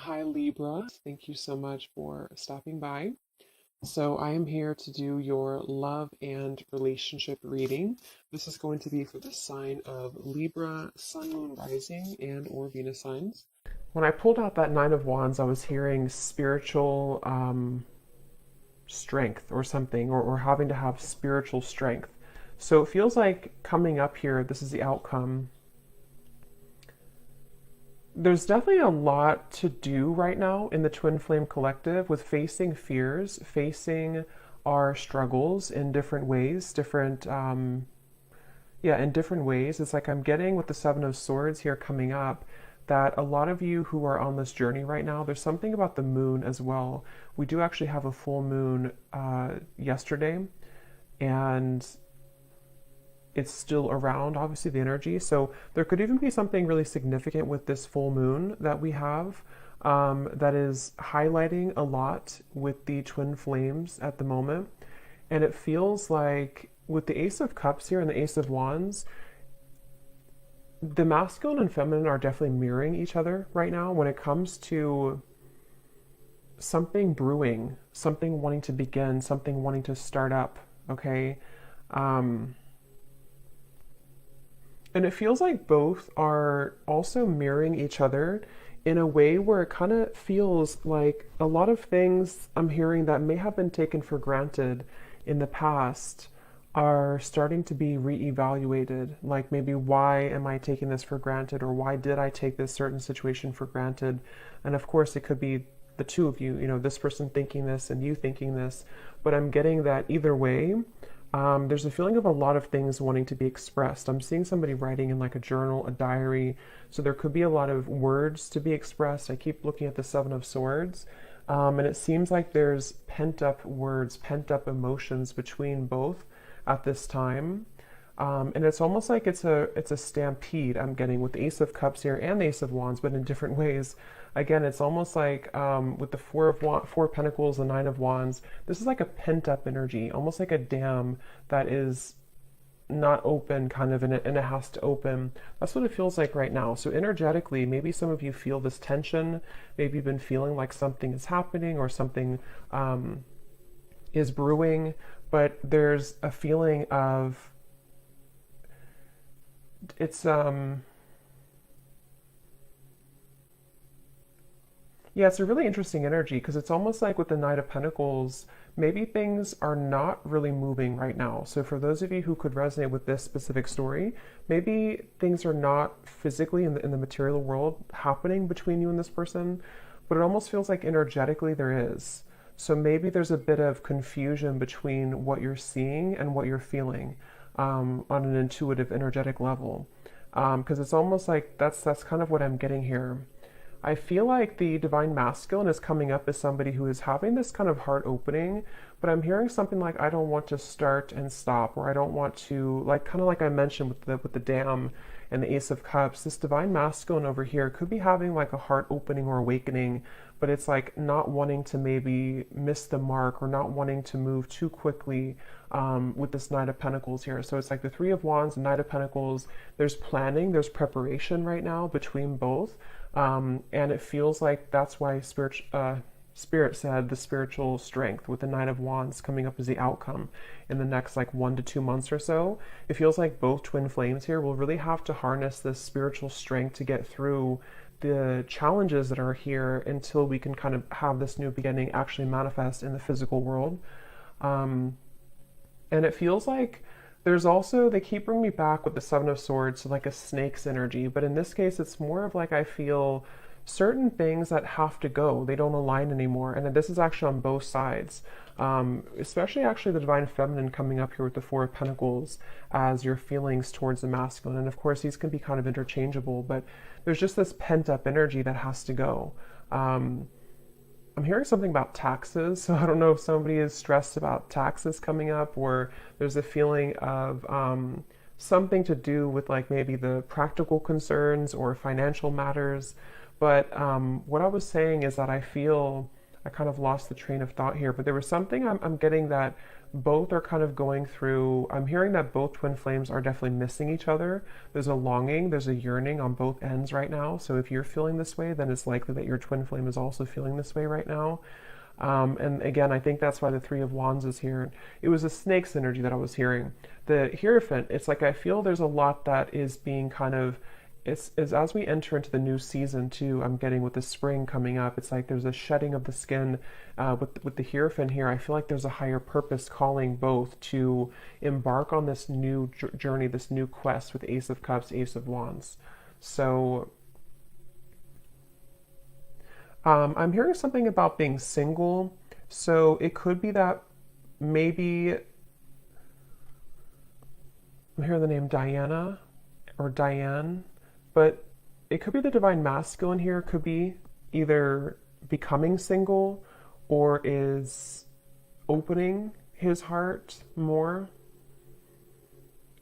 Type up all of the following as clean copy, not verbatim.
Hi, Libra. Thank you so much for stopping by. So, I am here to do your love and relationship reading. This is going to be for the sign of Libra, Sun, Moon, Rising, and or Venus signs. When I pulled out that Nine of Wands, I was hearing spiritual strength or something, or having to have spiritual strength. So, it feels like coming up here, this is the outcome. There's definitely a lot to do right now in the Twin Flame Collective with facing fears, facing our struggles in different ways, in different ways. It's like I'm getting with the Seven of Swords here coming up that a lot of you who are on this journey right now, there's something about the moon as well. We do actually have a full moon yesterday, and it's still around, obviously, the energy. So there could even be something really significant with this full moon that we have that is highlighting a lot with the twin flames at the moment. And it feels like with the Ace of Cups here and the Ace of Wands, the masculine and feminine are definitely mirroring each other right now when it comes to something brewing, something wanting to begin, something wanting to start up, okay? And it feels like both are also mirroring each other in a way where it kind of feels like a lot of things I'm hearing that may have been taken for granted in the past are starting to be reevaluated. Like maybe, why am I taking this for granted, or why did I take this certain situation for granted? And of course, it could be the two of you, this person thinking this and you thinking this, but I'm getting that either way, there's a feeling of a lot of things wanting to be expressed. I'm seeing somebody writing in like a journal, a diary. So there could be a lot of words to be expressed. I keep looking at the Seven of Swords. And it seems like there's pent up words, pent up emotions between both at this time. And it's almost like it's a stampede I'm getting with the Ace of Cups here and the Ace of Wands, but in different ways. Again, it's almost like with the Four of Pentacles, the Nine of Wands, this is like a pent up energy, almost like a dam that is not open kind of, and it has to open. That's what it feels like right now. So energetically, maybe some of you feel this tension. Maybe you've been feeling like something is happening or something is brewing, but there's a feeling of it's yeah, it's a really interesting energy because it's almost like with the Knight of Pentacles, maybe things are not really moving right now. So for those of you who could resonate with this specific story, maybe things are not physically in the material world happening between you and this person, but it almost feels like energetically there is. So maybe there's a bit of confusion between what you're seeing and what you're feeling on an intuitive, energetic level. Because it's almost like that's kind of what I'm getting here. I feel like the divine masculine is coming up as somebody who is having this kind of heart opening, but I'm hearing something like, I don't want to start and stop, or I don't want to, like, kind of like I mentioned with the dam and the Ace of Cups, this divine masculine over here could be having like a heart opening or awakening, but it's like not wanting to maybe miss the mark or not wanting to move too quickly with this Knight of Pentacles here. So it's like the Three of Wands and Knight of Pentacles. There's planning, there's preparation right now between both. And it feels like that's why Spirit said the spiritual strength with the Nine of Wands coming up as the outcome in the next like 1 to 2 months or so. It feels like both twin flames here will really have to harness this spiritual strength to get through the challenges that are here until we can kind of have this new beginning actually manifest in the physical world. And it feels like there's also, they keep bringing me back with the Seven of Swords to like a snake's energy, but in this case, it's more of like I feel certain things that have to go. They don't align anymore. And this is actually on both sides, especially actually the divine feminine coming up here with the Four of Pentacles as your feelings towards the masculine. And of course, these can be kind of interchangeable, but there's just this pent up energy that has to go. I'm hearing something about taxes, so I don't know if somebody is stressed about taxes coming up, or there's a feeling of something to do with like maybe the practical concerns or financial matters. But what I was saying is that I feel I kind of lost the train of thought here, but there was something I'm getting that both are kind of going through. I'm hearing that both twin flames are definitely missing each other. There's a longing, there's a yearning on both ends right now. So if you're feeling this way, then it's likely that your twin flame is also feeling this way right now. And again, I think that's why the Three of Wands is here. It was a snake's energy that I was hearing. The Hierophant, it's like I feel there's a lot that is being kind of, it's as we enter into the new season too, I'm getting with the spring coming up, it's like there's a shedding of the skin. With the Hierophant here, I feel like there's a higher purpose calling both to embark on this new journey, this new quest with Ace of Cups, Ace of Wands. So I'm hearing something about being single. So it could be that maybe, I'm hearing the name Diana or Diane, but it could be the divine masculine here. It could be either becoming single or is opening his heart more.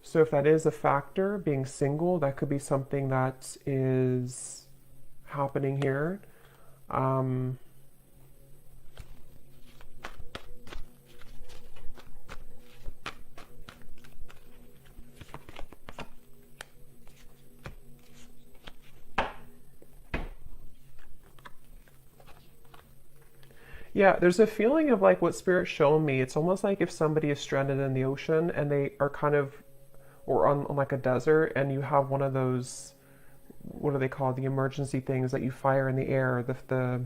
So if that is a factor, being single, that could be something that is happening here. Yeah, there's a feeling of like what Spirit's shown me. It's almost like if somebody is stranded in the ocean and they are kind of, or on like a desert, and you have one of those, what do they call, the emergency things that you fire in the air, the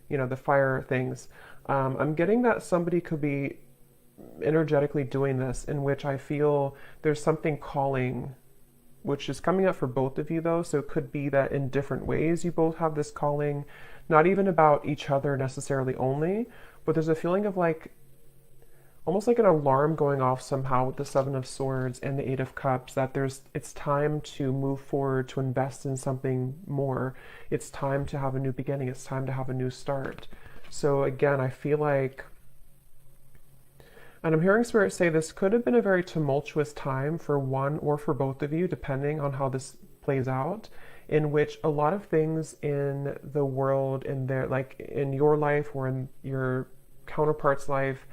you know, the fire things. I'm getting that somebody could be energetically doing this, in which I feel there's something calling, which is coming up for both of you though. So it could be that in different ways you both have this calling, not even about each other necessarily only, but there's a feeling of like, almost like an alarm going off somehow with the Seven of Swords and the Eight of Cups, that it's time to move forward, to invest in something more. It's time to have a new beginning. It's time to have a new start. So again, I feel like, and I'm hearing Spirit say this could have been a very tumultuous time for one or for both of you, depending on how this plays out, in which a lot of things in the world, in their, like in your life or in your counterpart's life,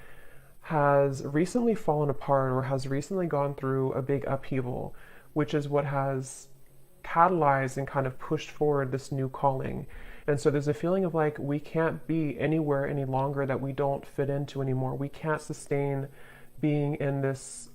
has recently fallen apart or has recently gone through a big upheaval, which is what has catalyzed and kind of pushed forward this new calling. And so there's a feeling of like, we can't be anywhere any longer that we don't fit into anymore. We can't sustain being in this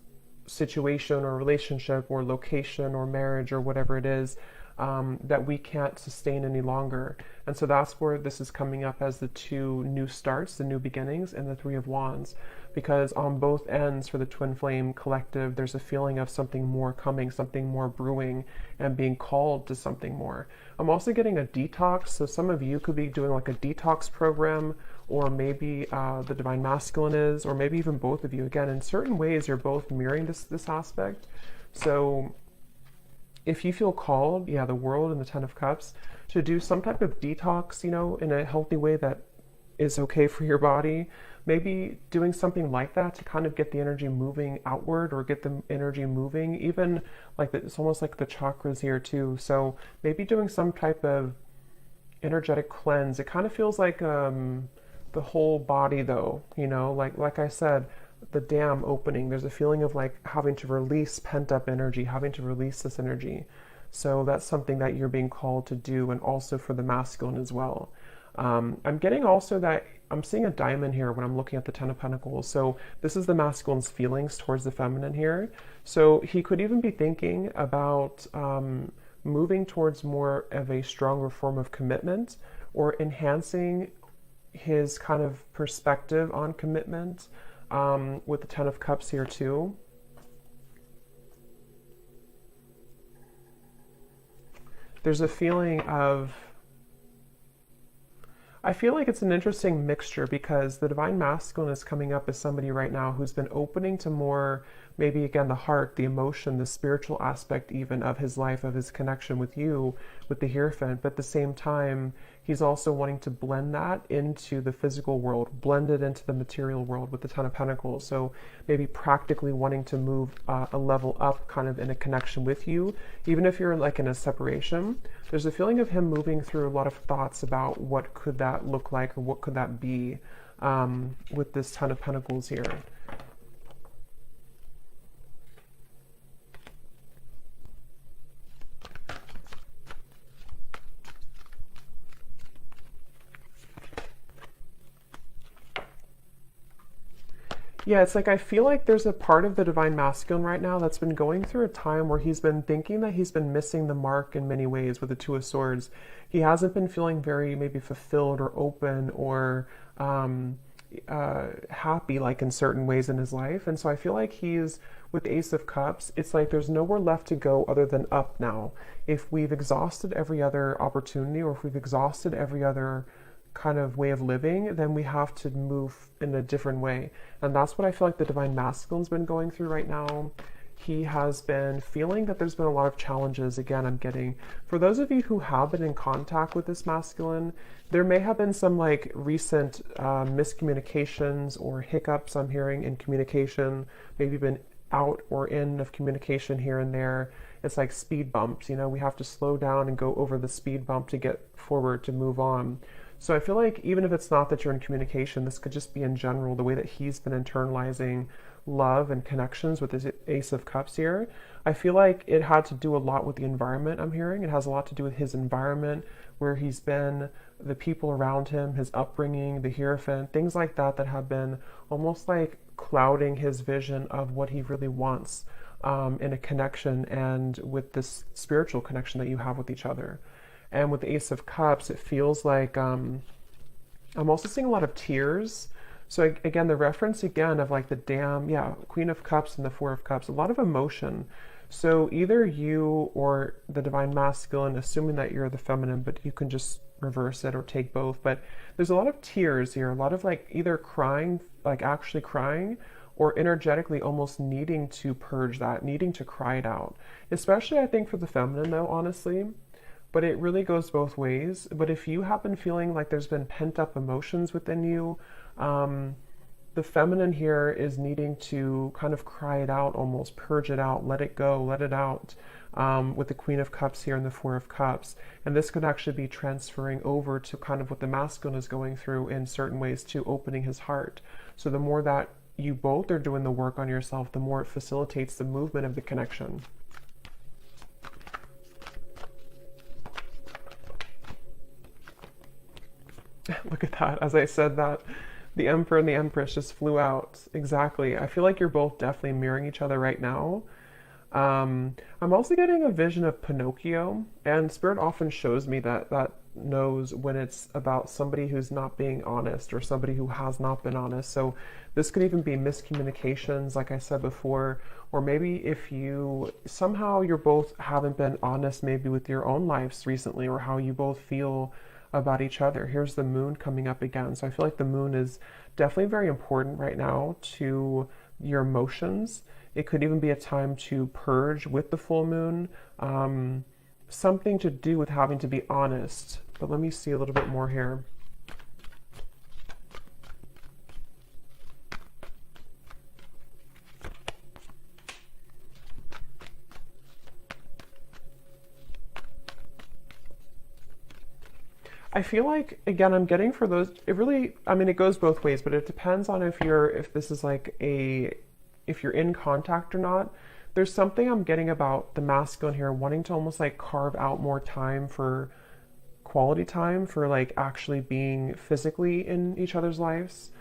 situation or relationship or location or marriage or whatever it is, that we can't sustain any longer. And so that's where this is coming up as the two new starts, the new beginnings, and the Three of Wands. Because on both ends for the Twin Flame Collective, there's a feeling of something more coming, something more brewing, and being called to something more. I'm also getting a detox, so some of you could be doing like a detox program, or maybe the Divine Masculine is, or maybe even both of you. Again, in certain ways, you're both mirroring this aspect. So if you feel called, yeah, the World and the Ten of Cups, to do some type of detox, you know, in a healthy way that is okay for your body, maybe doing something like that to kind of get the energy moving outward, or get the energy moving, even like it's almost like the chakras here too. So maybe doing some type of energetic cleanse. It kind of feels like the whole body though, you know, like I said, the dam opening. There's a feeling of like having to release pent up energy, having to release this energy. So that's something that you're being called to do, and also for the masculine as well. I'm getting also that I'm seeing a diamond here when I'm looking at the Ten of Pentacles. So this is the masculine's feelings towards the feminine here. So he could even be thinking about moving towards more of a stronger form of commitment, or enhancing his kind of perspective on commitment, with the Ten of Cups here too. There's a feeling of, I feel like it's an interesting mixture, because the Divine Masculine is coming up as somebody right now who's been opening to more, maybe again, the heart, the emotion, the spiritual aspect even of his life, of his connection with you, with the Hierophant. But at the same time, he's also wanting to blend that into the physical world, blend it into the material world with the Ten of Pentacles. So maybe practically wanting to move a level up kind of in a connection with you, even if you're like in a separation. There's a feeling of him moving through a lot of thoughts about what could that look like or what could that be with this Ten of Pentacles here. Yeah, it's like I feel like there's a part of the Divine Masculine right now that's been going through a time where he's been thinking that he's been missing the mark in many ways with the Two of Swords. He hasn't been feeling very maybe fulfilled or open or happy like in certain ways in his life. And so I feel like he's with the Ace of Cups, it's like there's nowhere left to go other than up now. If we've exhausted every other opportunity or if we've exhausted every other kind of way of living, then we have to move in a different way. And that's what I feel like the Divine Masculine's been going through right now. He has been feeling that there's been a lot of challenges. Again, I'm getting, for those of you who have been in contact with this masculine, there may have been some like recent miscommunications or hiccups I'm hearing in communication, maybe been out or in of communication here and there. It's like speed bumps, you know, we have to slow down and go over the speed bump to get forward, to move on. So I feel like even if it's not that you're in communication, this could just be in general the way that he's been internalizing love and connections with his Ace of Cups here. I feel like it had to do a lot with the environment I'm hearing. It has a lot to do with his environment, where he's been, the people around him, his upbringing, the Hierophant, things like that that have been almost like clouding his vision of what he really wants in a connection and with this spiritual connection that you have with each other. And with the Ace of Cups, it feels like I'm also seeing a lot of tears. So again, the reference again of like the Dam, yeah, Queen of Cups and the Four of Cups, a lot of emotion. So either you or the Divine Masculine, assuming that you're the feminine, but you can just reverse it or take both. But there's a lot of tears here, a lot of like either crying, like actually crying, or energetically almost needing to purge that, needing to cry it out. Especially I think for the feminine though, honestly. But it really goes both ways. But if you have been feeling like there's been pent up emotions within you, the feminine here is needing to kind of cry it out, almost purge it out, let it go, let it out, with the Queen of Cups here and the Four of Cups. And this could actually be transferring over to kind of what the masculine is going through in certain ways to opening his heart. So the more that you both are doing the work on yourself, the more it facilitates the movement of the connection. Look at that. As I said that, the Emperor and the Empress just flew out. Exactly. I feel like you're both definitely mirroring each other right now. I'm also getting a vision of Pinocchio, and Spirit often shows me that knows when it's about somebody who's not being honest or somebody who has not been honest. So this could even be miscommunications, like I said before, or maybe if you somehow you're both haven't been honest maybe with your own lives recently or how you both feel about each other. Here's the moon coming up again. So I feel like the moon is definitely very important right now to your emotions. It could even be a time to purge with the full moon. Something to do with having to be honest. But let me see a little bit more here. I feel like, again, I'm getting for those, it really, I mean, it goes both ways, but it depends on if this is like if you're in contact or not. There's something I'm getting about the masculine here, wanting to almost like carve out more time for quality time, for like actually being physically in each other's lives.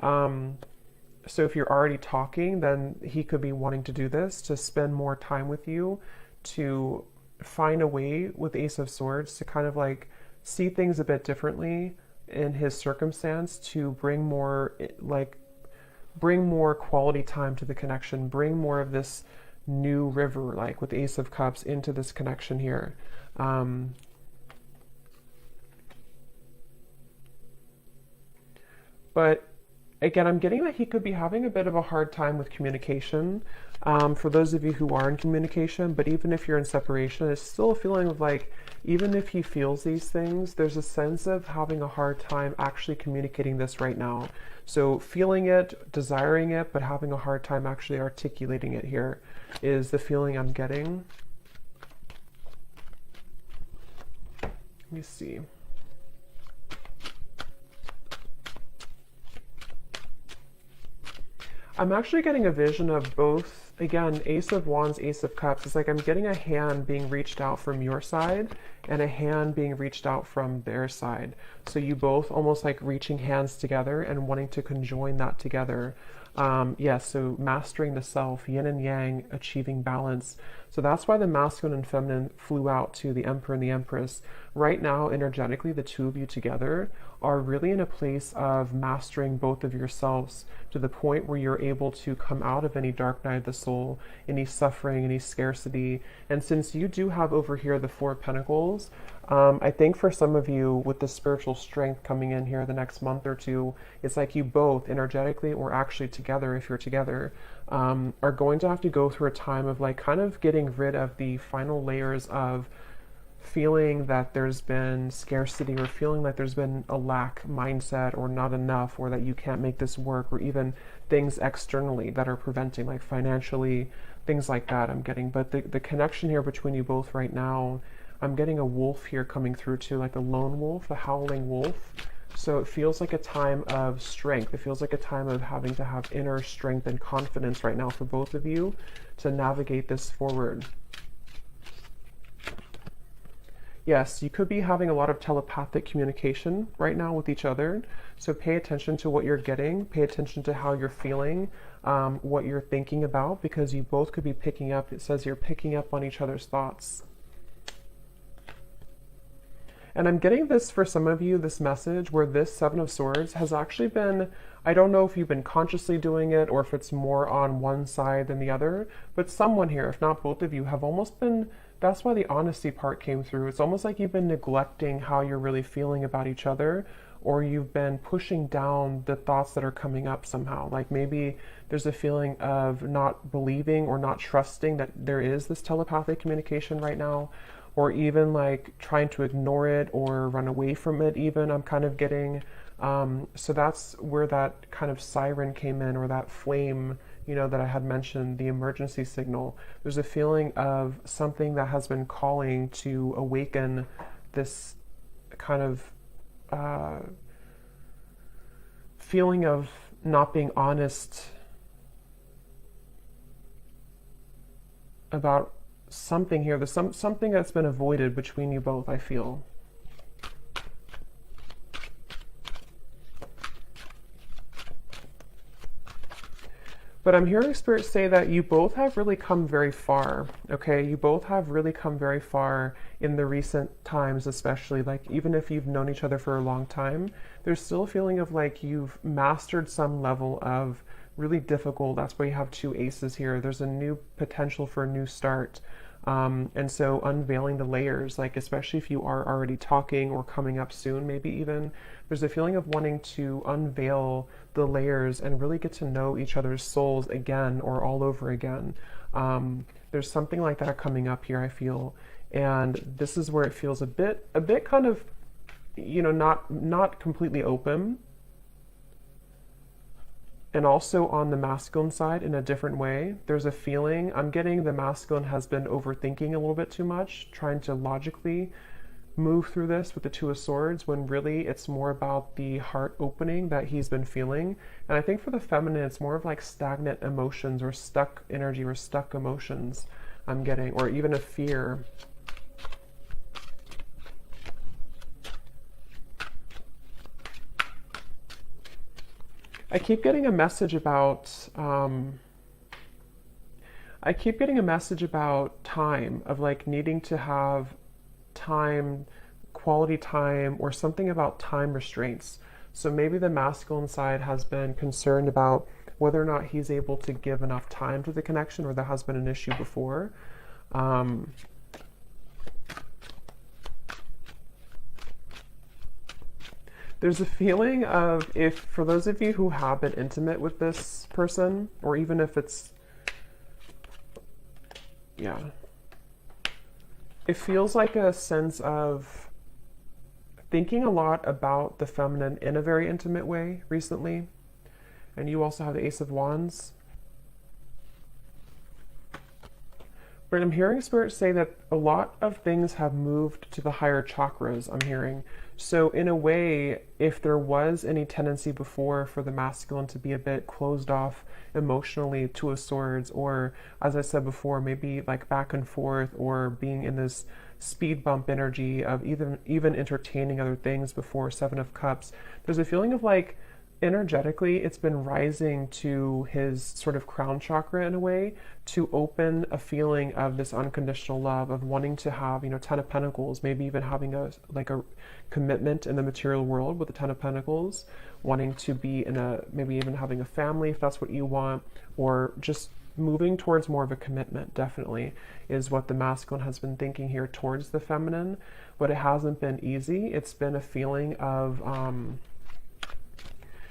So if you're already talking, then he could be wanting to do this, to spend more time with you, to find a way with Ace of Swords to kind of like see things a bit differently in his circumstance, to bring more quality time to the connection, bring more of this new river, like with Ace of Cups, into this connection here. But again, I'm getting that he could be having a bit of a hard time with communication. For those of you who are in communication, but even if you're in separation, it's still a feeling of like, even if he feels these things, there's a sense of having a hard time actually communicating this right now. So feeling it, desiring it, but having a hard time actually articulating it here is the feeling I'm getting. me see. I'm actually getting a vision of both, again, Ace of Wands, Ace of Cups. It's like I'm getting a hand being reached out from your side and a hand being reached out from their side. So you both almost like reaching hands together and wanting to conjoin that together. Yes, so mastering the self, yin and yang, achieving balance. So that's why the masculine and feminine flew out to the Emperor and the Empress. Right now, energetically, the two of you together are really in a place of mastering both of yourselves to the point where you're able to come out of any dark night of the soul, any suffering, any scarcity. And since you do have over here the Four of Pentacles, I think for some of you with the spiritual strength coming in here the next month or two, it's like you both energetically or actually together, if you're together, are going to have to go through a time of like kind of getting rid of the final layers of feeling that there's been scarcity or feeling like there's been a lack mindset or not enough or that you can't make this work or even things externally that are preventing, like financially, things like that I'm getting. But the connection here between you both right now, I'm getting a wolf here coming through too, like a lone wolf, a howling wolf. So it feels like a time of strength. It feels like a time of having to have inner strength and confidence right now for both of you to navigate this forward. Yes, you could be having a lot of telepathic communication right now with each other. So pay attention to what you're getting, pay attention to how you're feeling, what you're thinking about, because you both could be picking up, it says you're picking up on each other's thoughts. And I'm getting this for some of you, this message where this Seven of Swords has actually been, I don't know if you've been consciously doing it or if it's more on one side than the other, but someone here, if not both of you, have almost been, that's why the honesty part came through. It's almost like you've been neglecting how you're really feeling about each other, or you've been pushing down the thoughts that are coming up somehow. Like maybe there's a feeling of not believing or not trusting that there is this telepathic communication right now, or even like trying to ignore it or run away from it even, I'm kind of getting. So that's where that kind of siren came in, or that flame, you know, that I had mentioned, the emergency signal. There's a feeling of something that has been calling to awaken this kind of feeling of not being honest about something here. There's something that's been avoided between you both, I feel. But I'm hearing Spirit say that you both have really come very far, okay? You both have really come very far in the recent times, especially, like even if you've known each other for a long time, there's still a feeling of like you've mastered some level of really difficult, that's why you have two aces here. There's a new potential for a new start. And so unveiling the layers, like especially if you are already talking or coming up soon, maybe even, there's a feeling of wanting to unveil the layers and really get to know each other's souls again or all over again. There's something like that coming up here, I feel. And this is where it feels a bit kind of, you know, not completely open. And also on the masculine side in a different way, there's a feeling, I'm getting the masculine has been overthinking a little bit too much, trying to logically move through this with the Two of Swords, when really it's more about the heart opening that he's been feeling. And I think for the feminine, it's more of like stagnant emotions or stuck energy or stuck emotions I'm getting, or even a fear. I keep getting a message about time, of like needing to have time, quality time, or something about time restraints. So maybe the masculine side has been concerned about whether or not he's able to give enough time to the connection, or there has been an issue before. There's a feeling of, if for those of you who have been intimate with this person, or even if it's, yeah, it feels like a sense of thinking a lot about the feminine in a very intimate way recently. And you also have the Ace of Wands. But I'm hearing Spirit say that a lot of things have moved to the higher chakras, I'm hearing. So, in a way, if there was any tendency before for the masculine to be a bit closed off emotionally, Two of Swords, or as I said before, maybe like back and forth, or being in this speed bump energy of even entertaining other things before, Seven of Cups, there's a feeling of like, energetically it's been rising to his sort of crown chakra in a way to open a feeling of this unconditional love, of wanting to have, Ten of Pentacles, maybe even having a commitment in the material world with the Ten of Pentacles, wanting to be in a, maybe even having a family if that's what you want, or just moving towards more of a commitment, definitely is what the masculine has been thinking here towards the feminine. But it hasn't been easy. It's been a feeling of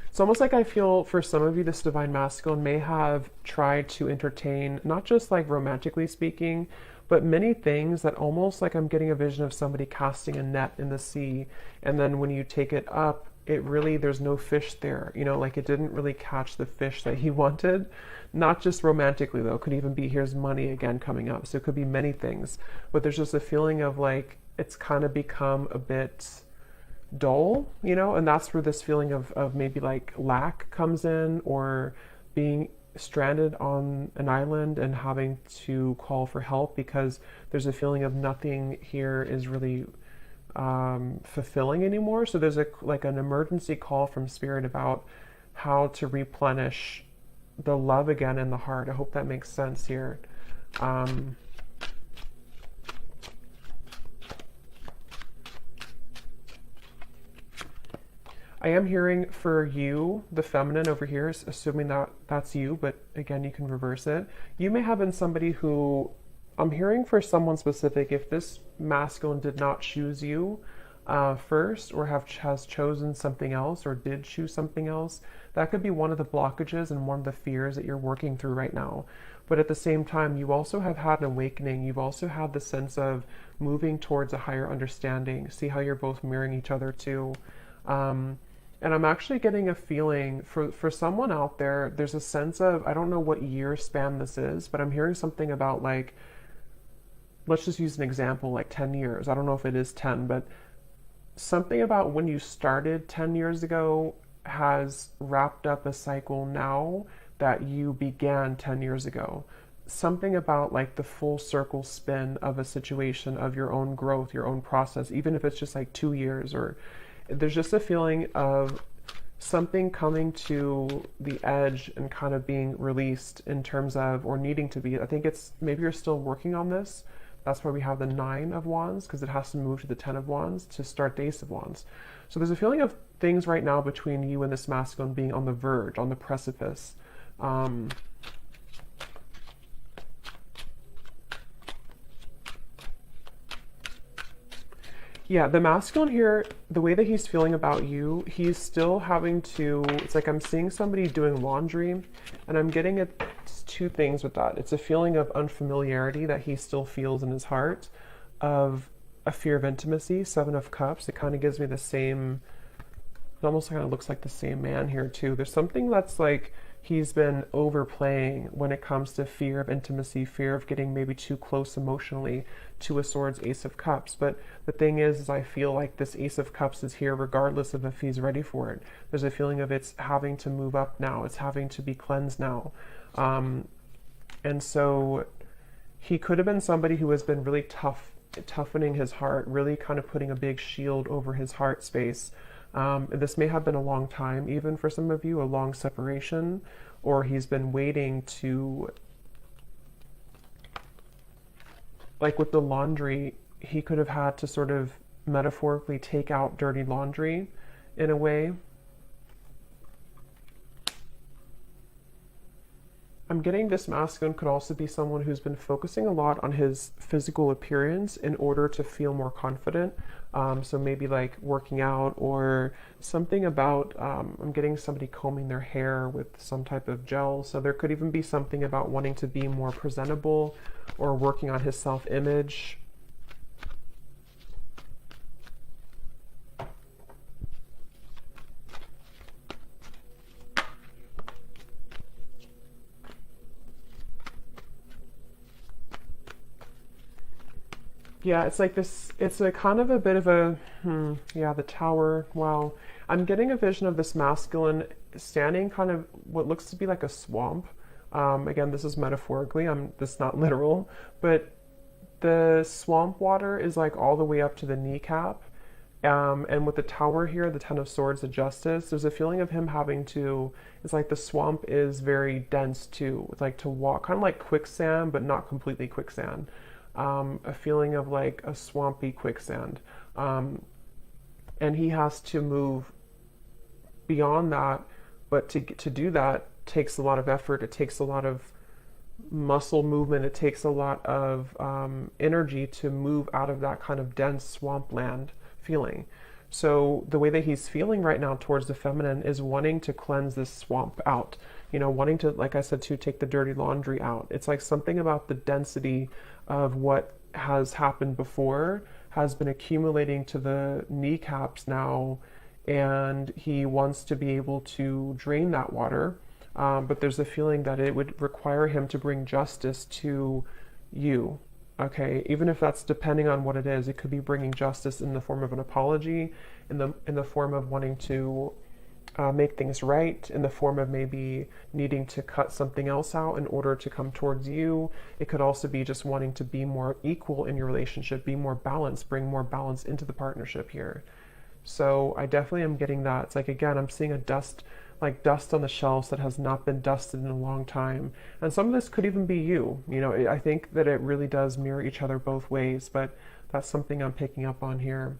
it's almost like I feel for some of you, this divine masculine may have tried to entertain, not just like romantically speaking, but many things that almost like I'm getting a vision of somebody casting a net in the sea. And then when you take it up, it really, there's no fish there, like it didn't really catch the fish that he wanted. Not just romantically though, could even be here's money again coming up. So it could be many things, but there's just a feeling of like, it's kind of become a bit dull, and that's where this feeling of maybe like lack comes in, or being stranded on an island and having to call for help because there's a feeling of nothing here is really fulfilling anymore. So there's an emergency call from Spirit about how to replenish the love again in the heart. I hope that makes sense here. I am hearing for you, the feminine over here, assuming that that's you, but again, you can reverse it. You may have been somebody who, I'm hearing for someone specific, if this masculine did not choose you first, or has chosen something else, or did choose something else, that could be one of the blockages and one of the fears that you're working through right now. But at the same time, you also have had an awakening. You've also had the sense of moving towards a higher understanding. See how you're both mirroring each other too. And I'm actually getting a feeling for someone out there, there's a sense of, I don't know what year span this is, but I'm hearing something about like, let's just use an example, like 10 years. I don't know if it is 10, but something about when you started 10 years ago has wrapped up a cycle now that you began 10 years ago. Something about like the full circle spin of a situation, of your own growth, your own process, even if it's just like 2 years, or there's just a feeling of something coming to the edge and kind of being released in terms of, or needing to be. I think it's, maybe you're still working on this. That's why we have the 9 of Wands, because it has to move to the 10 of Wands to start the Ace of Wands. So there's a feeling of things right now between you and this masculine being on the verge, on the precipice. Yeah, the masculine here, the way that he's feeling about you, he's still having to, it's like I'm seeing somebody doing laundry, and I'm getting it's 2 things with that. It's a feeling of unfamiliarity that he still feels in his heart, of a fear of intimacy, 7 of Cups. It kind of gives me the same, it almost kind of looks like the same man here too. There's something that's like he's been overplaying when it comes to fear of intimacy, fear of getting maybe too close emotionally. 2 of Swords, Ace of Cups. But the thing is I feel like this Ace of Cups is here regardless of if he's ready for it. There's a feeling of it's having to move up now. It's having to be cleansed now. And so he could have been somebody who has been really toughening his heart, really kind of putting a big shield over his heart space. This may have been a long time, even for some of you, a long separation, or he's been waiting to, like with the laundry, he could have had to sort of metaphorically take out dirty laundry in a way. I'm getting this masculine could also be someone who's been focusing a lot on his physical appearance in order to feel more confident. So maybe like working out or something about, I'm getting somebody combing their hair with some type of gel. So there could even be something about wanting to be more presentable or working on his self-image. Yeah, it's like this, it's a kind of a bit of a, yeah, the tower. Wow. I'm getting a vision of this masculine standing kind of what looks to be like a swamp. Again, this is metaphorically, this is not literal, but the swamp water is like all the way up to the kneecap. And with the tower here, the Ten of Swords, the Justice, there's a feeling of him having to, it's like the swamp is very dense too. It's like to walk, kind of like quicksand, but not completely quicksand. A feeling of like a swampy quicksand. And he has to move beyond that, but to do that takes a lot of effort. It takes a lot of muscle movement. It takes a lot of energy to move out of that kind of dense swampland feeling. So the way that he's feeling right now towards the feminine is wanting to cleanse this swamp out, you know, wanting to, like I said, to take the dirty laundry out. It's like something about the density of what has happened before has been accumulating to the kneecaps now, and he wants to be able to drain that water. But there's a feeling that it would require him to bring justice to you. Okay, even if that's depending on what it is, it could be bringing justice in the form of an apology, in the form of wanting to make things right, in the form of maybe needing to cut something else out in order to come towards you. It could also be just wanting to be more equal in your relationship, be more balanced, bring more balance into the partnership here. So I definitely am getting that. It's like, again, I'm seeing a dust on the shelves that has not been dusted in a long time. And some of this could even be you. You know, I think that it really does mirror each other both ways, but that's something I'm picking up on here.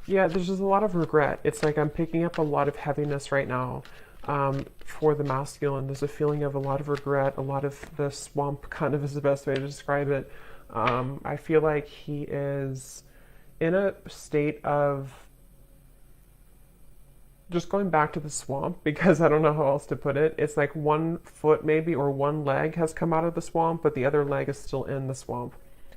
Yeah, there's just a lot of regret. It's like I'm picking up a lot of heaviness right now for the masculine. There's a feeling of a lot of regret, a lot of the swamp kind of is the best way to describe it. I feel like he is in a state of just going back to the swamp because I don't know how else to put it. It's like one foot maybe or one leg has come out of the swamp, but the other leg is still in the swamp.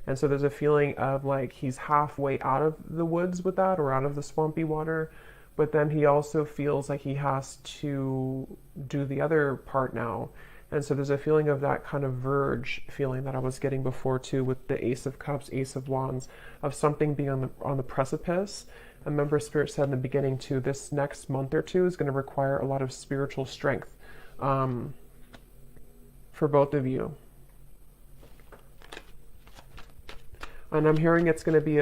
And so there's a feeling of like he's halfway out of the woods with that or out of the swampy water, but then he also feels like he has to do the other part now. And so there's a feeling of that kind of verge feeling that I was getting before too with the Ace of Cups, Ace of Wands, of something being on the precipice. And remember, Spirit said in the beginning too, this next month or two is going to require a lot of spiritual strength for both of you. And I'm hearing it's going to be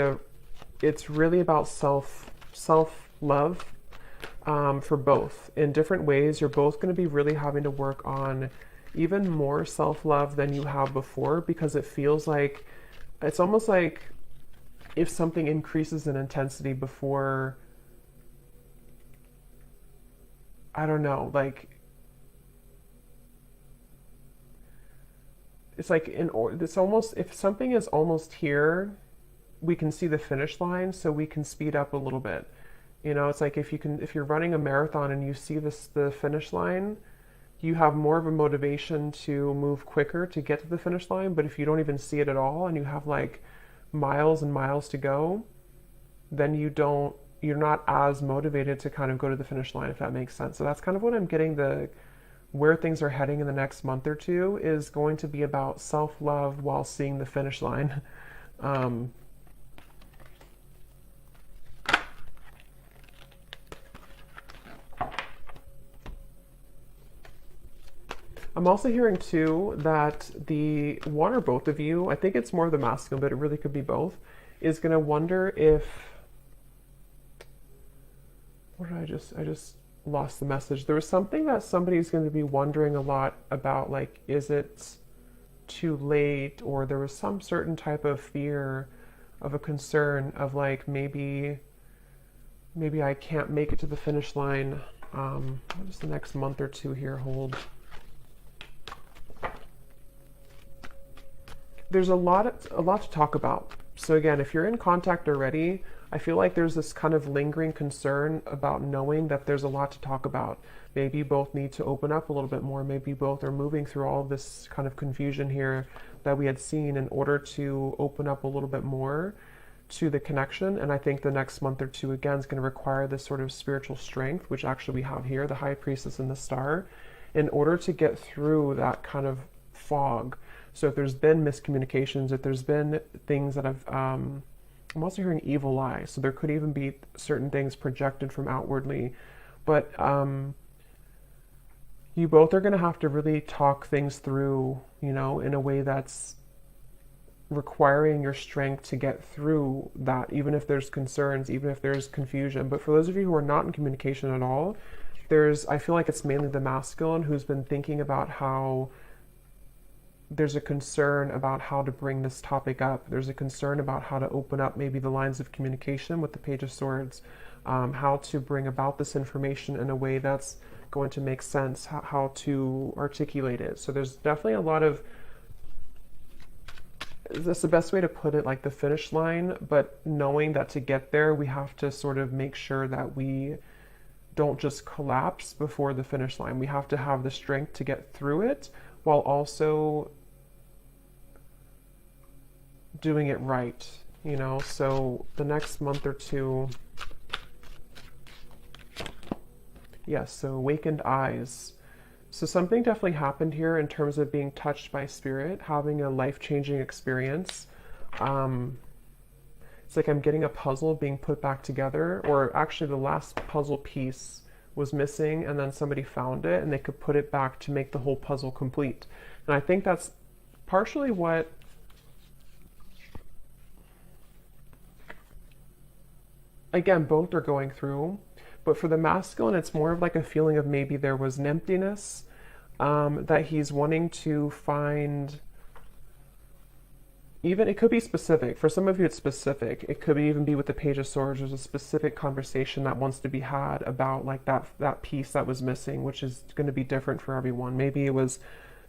it's really about self-love for both. In different ways, you're both going to be really having to work on even more self-love than you have before, because it feels like, it's almost like if something increases in intensity before, I don't know, like, it's like it's almost, if something is almost here, we can see the finish line, so we can speed up a little bit. You know, it's like if you're running a marathon and you see the finish line, you have more of a motivation to move quicker to get to the finish line. But if you don't even see it at all and you have like miles and miles to go, then you're not as motivated to kind of go to the finish line, if that makes sense. So that's kind of what I'm getting, where things are heading in the next month or two is going to be about self-love while seeing the finish line. I'm also hearing too that the one or both of you, I think it's more of the masculine, but it really could be both, is going to wonder if, what did I just lost the message. There was something that somebody's going to be wondering a lot about, like, is it too late? Or there was some certain type of fear, of a concern of like, maybe I can't make it to the finish line. What does the next month or two here hold? There's a lot to talk about. So again, if you're in contact already, I feel like there's this kind of lingering concern about knowing that there's a lot to talk about. Maybe you both need to open up a little bit more. Maybe you both are moving through all of this kind of confusion here that we had seen in order to open up a little bit more to the connection. And I think the next month or two, again, is going to require this sort of spiritual strength, which actually we have here, the High Priestess and the Star, in order to get through that kind of fog. So if there's been miscommunications, if there's been things that have, I'm also hearing evil eye. So there could even be certain things projected from outwardly. But you both are going to have to really talk things through, you know, in a way that's requiring your strength to get through that, even if there's concerns, even if there's confusion. But for those of you who are not in communication at all, I feel like it's mainly the masculine who's been thinking about how there's a concern about how to bring this topic up. There's a concern about how to open up maybe the lines of communication with the Page of Swords, how to bring about this information in a way that's going to make sense, how to articulate it. So there's definitely a lot of, that's the best way to put it, like the finish line, but knowing that to get there, we have to sort of make sure that we don't just collapse before the finish line. We have to have the strength to get through it while also doing it right, you know? So the next month or two, yes, so awakened eyes. So something definitely happened here in terms of being touched by spirit, having a life-changing experience. It's like I'm getting a puzzle being put back together, or actually the last puzzle piece was missing and then somebody found it and they could put it back to make the whole puzzle complete. And I think that's partially what again, both are going through. But for the masculine, it's more of like a feeling of maybe there was an emptiness that he's wanting to find. Even, it could be specific. For some of you, it's specific. It could even be with the Page of Swords. There's a specific conversation that wants to be had about like that piece that was missing, which is going to be different for everyone. Maybe it was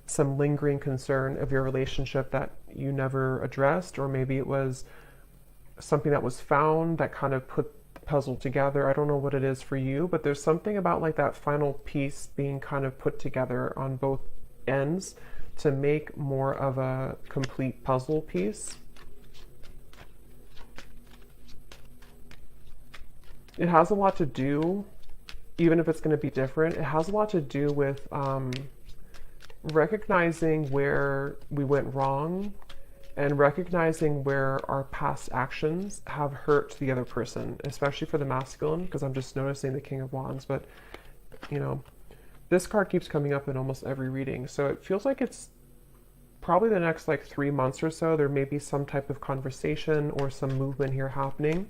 some lingering concern of your relationship that you never addressed, or maybe it was something that was found that kind of put the puzzle together. I don't know what it is for you, but there's something about like that final piece being kind of put together on both ends to make more of a complete puzzle piece. It has a lot to do, even if it's going to be different, it has a lot to do with recognizing where we went wrong and recognizing where our past actions have hurt the other person, especially for the masculine, because I'm just noticing the King of Wands. But, you know, this card keeps coming up in almost every reading. So it feels like it's probably the next like 3 months or so, there may be some type of conversation or some movement here happening.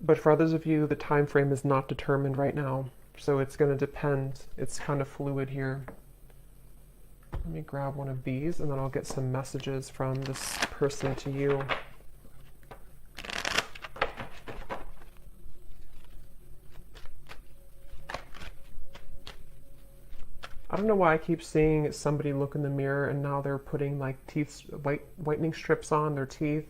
But for others of you, the time frame is not determined right now. So it's going to depend. It's kind of fluid here. Let me grab one of these and then I'll get some messages from this person to you. I don't know why I keep seeing somebody look in the mirror and now they're putting like whitening strips on their teeth.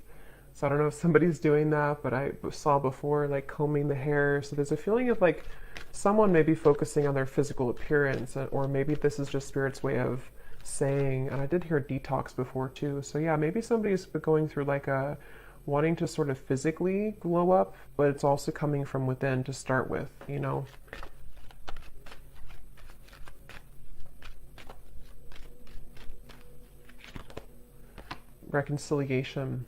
So I don't know if somebody's doing that, but I saw before like combing the hair. So there's a feeling of like someone may be focusing on their physical appearance, or maybe this is just Spirit's way of saying, and I did hear detox before too. So yeah, maybe somebody's going through like a wanting to sort of physically glow up, but it's also coming from within to start with, you know. Reconciliation.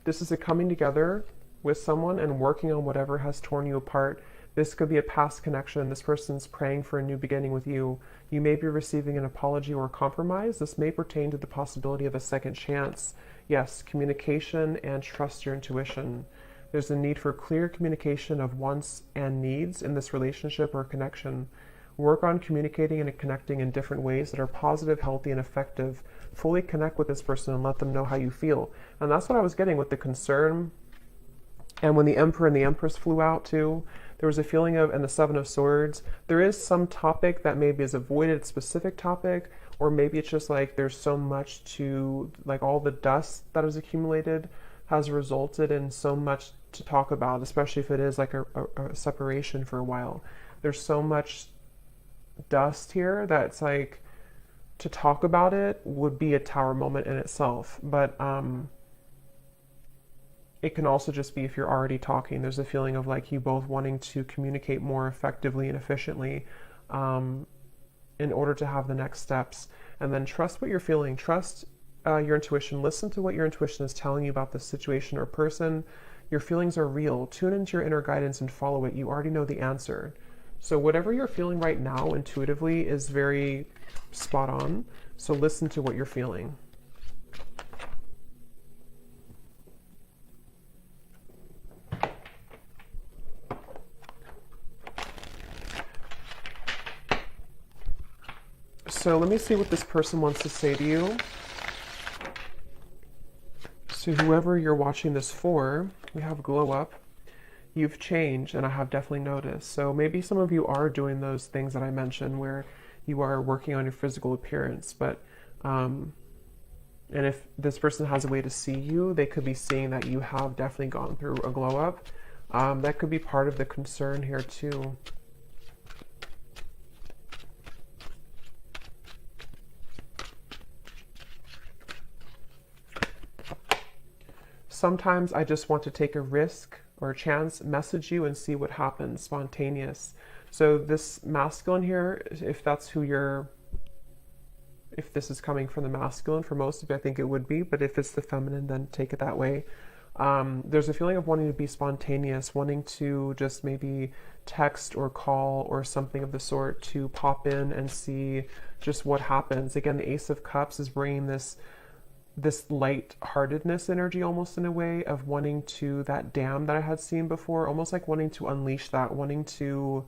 This is a coming together with someone and working on whatever has torn you apart. This could be a past connection. This person's praying for a new beginning with you. You may be receiving an apology or a compromise. This may pertain to the possibility of a second chance. Yes, communication and trust your intuition. There's a need for clear communication of wants and needs in this relationship or connection. Work on communicating and connecting in different ways that are positive, healthy, and effective. Fully connect with this person and let them know how you feel. And that's what I was getting with the concern. And when the Emperor and the Empress flew out too, there was a feeling of, and the Seven of Swords, there is some topic that maybe is avoided, specific topic, or maybe it's just like there's so much to, like all the dust that has accumulated has resulted in so much to talk about, especially if it is like a separation for a while. There's so much dust here that's like, to talk about it would be a Tower moment in itself. But it can also just be if you're already talking, there's a feeling of like you both wanting to communicate more effectively and efficiently in order to have the next steps. And then trust what you're feeling. Trust your intuition. Listen to what your intuition is telling you about the situation or person. Your feelings are real. Tune into your inner guidance and follow it. You already know the answer. So whatever you're feeling right now intuitively is very spot on. So listen to what you're feeling. So let me see what this person wants to say to you. So whoever you're watching this for, we have glow up. You've changed, and I have definitely noticed. So maybe some of you are doing those things that I mentioned where you are working on your physical appearance, but and if this person has a way to see you, they could be seeing that you have definitely gone through a glow up. That could be part of the concern here too. Sometimes I just want to take a risk or a chance, message you and see what happens, spontaneous. So this masculine here, if that's who you're, if this is coming from the masculine, for most of you, I think it would be, but if it's the feminine, then take it that way. There's a feeling of wanting to be spontaneous, wanting to just maybe text or call or something of the sort to pop in and see just what happens. Again, the Ace of Cups is bringing this light-heartedness energy almost in a way of wanting to, that dam that I had seen before, almost like wanting to unleash that, wanting to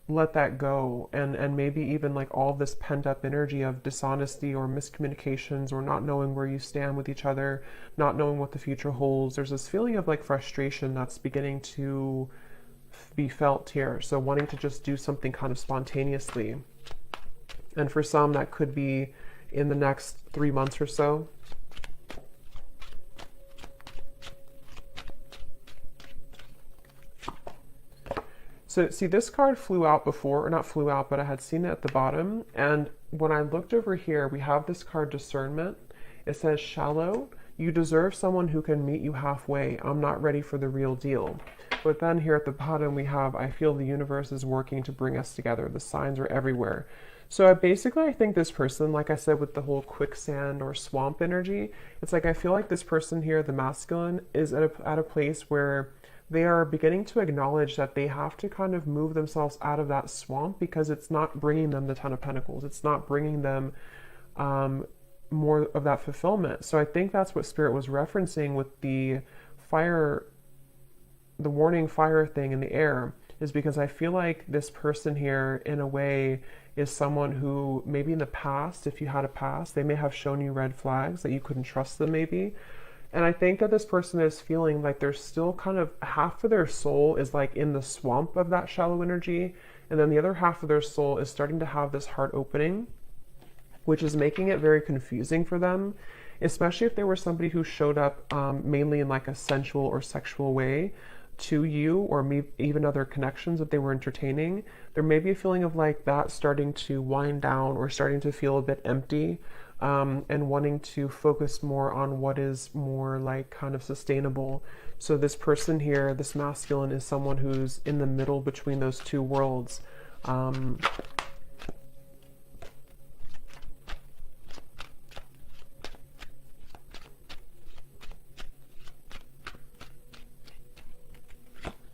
let that go, and maybe even like all this pent-up energy of dishonesty or miscommunications or not knowing where you stand with each other, not knowing what the future holds. There's this feeling of like frustration that's beginning to be felt here. So wanting to just do something kind of spontaneously. And for some, that could be in the next 3 months or so. So see, this card flew out before, or not flew out, but I had seen it at the bottom. And when I looked over here, we have this card Discernment. It says, shallow, you deserve someone who can meet you halfway. I'm not ready for the real deal. But then here at the bottom, we have, I feel the universe is working to bring us together. The signs are everywhere. So I think this person, like I said, with the whole quicksand or swamp energy, it's like I feel like this person here, the masculine, is at a place where they are beginning to acknowledge that they have to kind of move themselves out of that swamp because it's not bringing them the Ten of Pentacles. It's not bringing them more of that fulfillment. So I think that's what Spirit was referencing with the fire, the warning fire thing in the air, is because I feel like this person here, in a way, is someone who maybe in the past, if you had a past, they may have shown you red flags that you couldn't trust them maybe. And I think that this person is feeling like there's still kind of half of their soul is like in the swamp of that shallow energy. And then the other half of their soul is starting to have this heart opening, which is making it very confusing for them, especially if they were somebody who showed up mainly in like a sensual or sexual way to you, or maybe even other connections that they were entertaining. There may be a feeling of like that starting to wind down or starting to feel a bit empty, and wanting to focus more on what is more like kind of sustainable. So this person here, this masculine, is someone who's in the middle between those two worlds.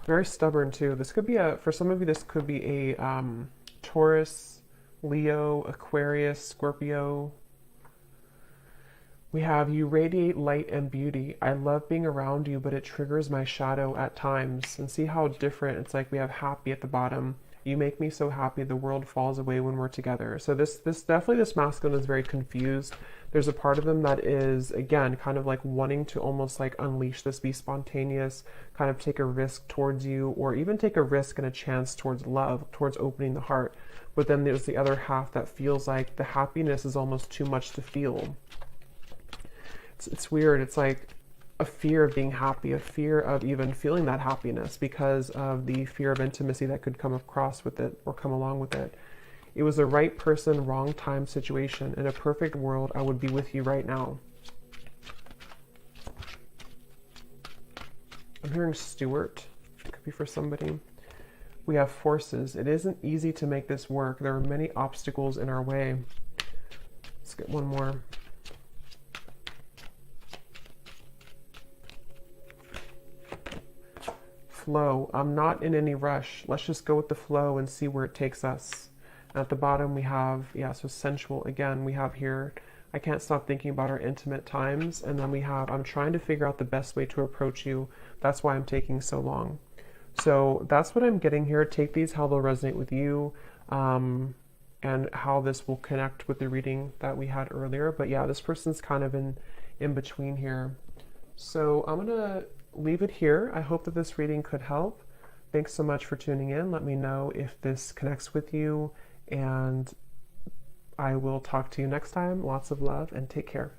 Very stubborn too. This could be for some of you, this could be a Taurus, Leo, Aquarius, Scorpio. We have, you radiate light and beauty. I love being around you, but it triggers my shadow at times. And see how different, it's like we have happy at the bottom. You make me so happy, the world falls away when we're together. So this definitely, this masculine is very confused. There's a part of them that is, again, kind of like wanting to almost like unleash this, be spontaneous, kind of take a risk towards you, or even take a risk and a chance towards love, towards opening the heart. But then there's the other half that feels like the happiness is almost too much to feel. It's weird. It's like a fear of being happy, a fear of even feeling that happiness because of the fear of intimacy that could come across with it or come along with it. It was the right person, wrong time situation. In a perfect world, I would be with you right now. I'm hearing Stewart. It could be for somebody. We have forces. It isn't easy to make this work. There are many obstacles in our way. Let's get one more. Flow. I'm not in any rush. Let's just go with the flow and see where it takes us. At the bottom we have, so sensual. Again, we have here, I can't stop thinking about our intimate times. And then we have, I'm trying to figure out the best way to approach you. That's why I'm taking so long. So that's what I'm getting here. Take these how they'll resonate with you, and how this will connect with the reading that we had earlier. But yeah, this person's kind of in between here. So I'm going to leave it here. I hope that this reading could help. Thanks so much for tuning in. Let me know if this connects with you, and I will talk to you next time. Lots of love and take care.